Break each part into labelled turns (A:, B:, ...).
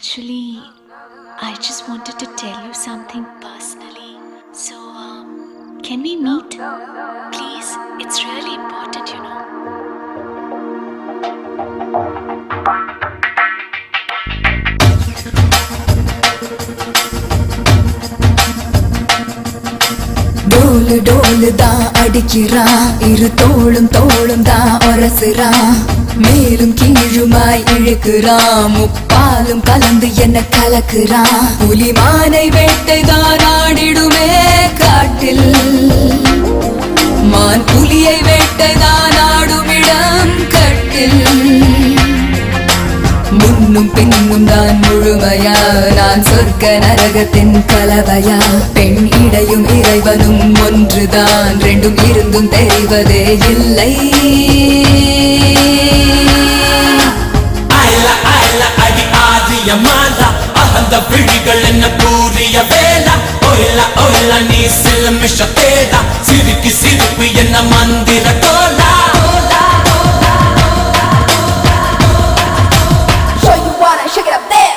A: Actually, I just wanted to tell you something personally. So, can we meet? Please, it's really important, you know.
B: डोल डोल दा अडिक्किरा इरु तोळुम तोळुम दा ओरसुरा மேலும் கீழுமாய் இழுக்கிறான் முப்பாலும் கலந்து என்ன கலக்குறான் புலிமானை வேட்டைதான் ஆடிடுமே காட்டில் மான் புலியை வேட்டைதான் ஆடுமிடம் கட்டில் முன்னும் பின்னும் தான் முழுமையா நான் சொர்க்க நரகத்தின் கலவையா பெண் இடையும் இறைவனும் ஒன்றுதான் ரெண்டும் இருந்தும் தெரிவதே இல்லை
C: அந்த விழிகள் என்ன கூறிய வேளா ஓயிலா ஓயிலா நீ சிலமிஷ தேடா சிரிக்கி சிரிப்பு என்ன மந்திர Cola
B: Show you wanna shake it up there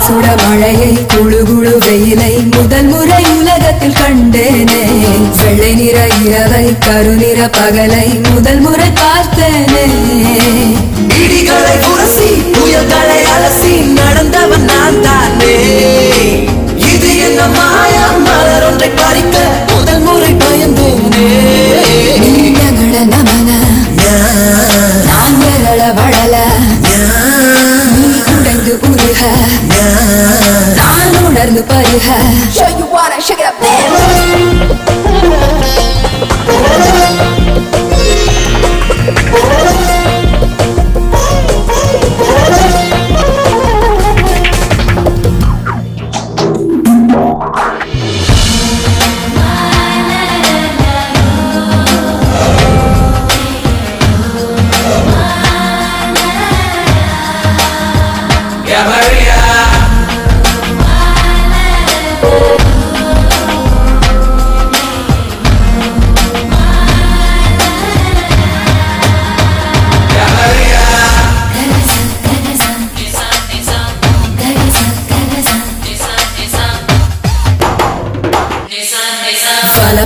B: சுட மழையை குழு குழு வெயிலை முதல் முறை உலகத்தில் கண்டேனே வெள்ளை நிற இரவை கருநிற பகலை முதல் முறை பார்த்தேனே
C: இடிகளை உரசி புயல்களை அலசி நடந்தவன் நான் தானே இது என்ன மாயம் மலர் ஒன்றை பறிக்க முதல் முறை பயந்தேனே
B: நீங்கள நமன நான் விரள வளல நீ உடைந்து உருக நான் உணர்ந்து பருக Show you wanna shake it up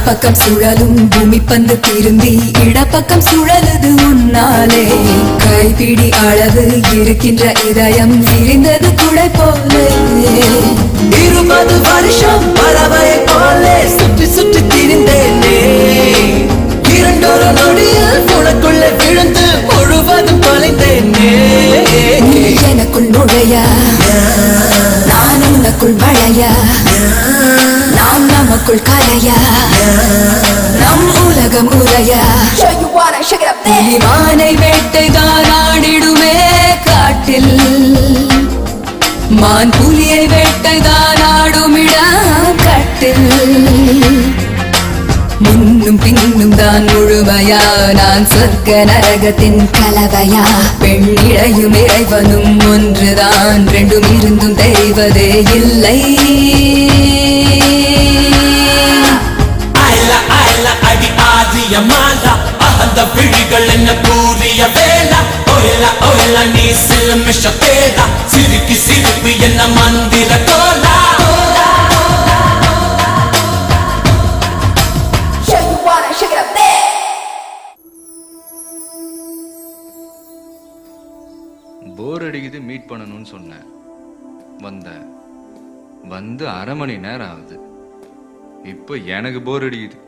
B: பக்கம் சுழலும் பூமி பந்து திரும்பி இடப்பக்கம் சுழலுது உன்னாலே கைப்பிடி அளவு இருக்கின்ற இதயம் விரிந்தது குடை போலே
C: 20 வருஷம் பறவையை போலே சுற்றி சுற்றி திரிந்தேனே இரண்டொரு நொடியில் உனக்குள்ளே விழுந்து முழுவதும் தொலைந்தேனே
B: எனக்குள் நுழைய நான் உனக்குள் வளைய நாம் நமக்குள் கலைய நம் உலகம் உரைய புலிமானை வேட்டைதான் ஆடிடுமே காட்டில் மான் புலியை வேட்டைதான் ஆடுமிடம் கட்டில் முன்னும் பின்னும் தான் முழுமையா நான் சொர்க்க நரகத்தின் கலவையா பெண் இடையும் இறைவனும் ஒன்றுதான் ரெண்டும் இருந்தும் தெரிவதே இல்லை
C: அந்த விழிகள் என்ன கூறிய வேளா ஓயிலா ஓயிலா நீ சிலமிஷ தேடா சிரிக்கி சிரிப்பு என்ன மந்திர கோலா
D: போர் அடிக்குது மீட் பண்ணணும்னு சொன்னேன் வந்தேன் வந்து அரை மணி நேரம் ஆகுது இப்போ எனக்கு போர் அடிக்குது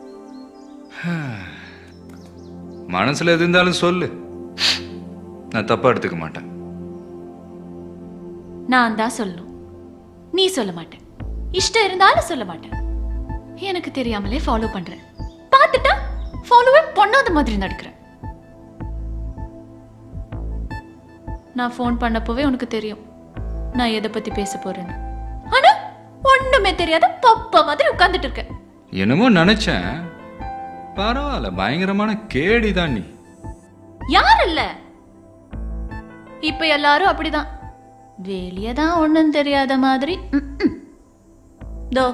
D: மனசுல எது இருந்தாலும் சொல்லு நான் தப்பா எடுத்துக்க மாட்டேன்
A: நான் தான் சொல்லணும் நீ சொல்ல மாட்டேன் இஷ்டம் இருந்தாலும் சொல்ல மாட்டேன் எனக்கு தெரியாமலே ஃபாலோ பண்றேன் பார்த்துட்டா ஃபாலோவே பண்ணாத மாதிரி நடிக்கிறேன் நான் ஃபோன் பண்ணப்போவே உனக்கு தெரியும் நான் எதை பத்தி பேச போறேன்னு. ஆனா ஒண்ணுமே தெரியாத பப்ப மாதிரி உட்கார்ந்துட்டு இருக்க.
D: என்னமோ நினைச்சேன். பரவாயில்ல, பயங்கரமான கேடிதான் நீ.
A: யார் இல்ல, இப்ப எல்லாரும் அப்படிதான். வெளியதான் ஒண்ணும் தெரியாத மாதிரி. தோ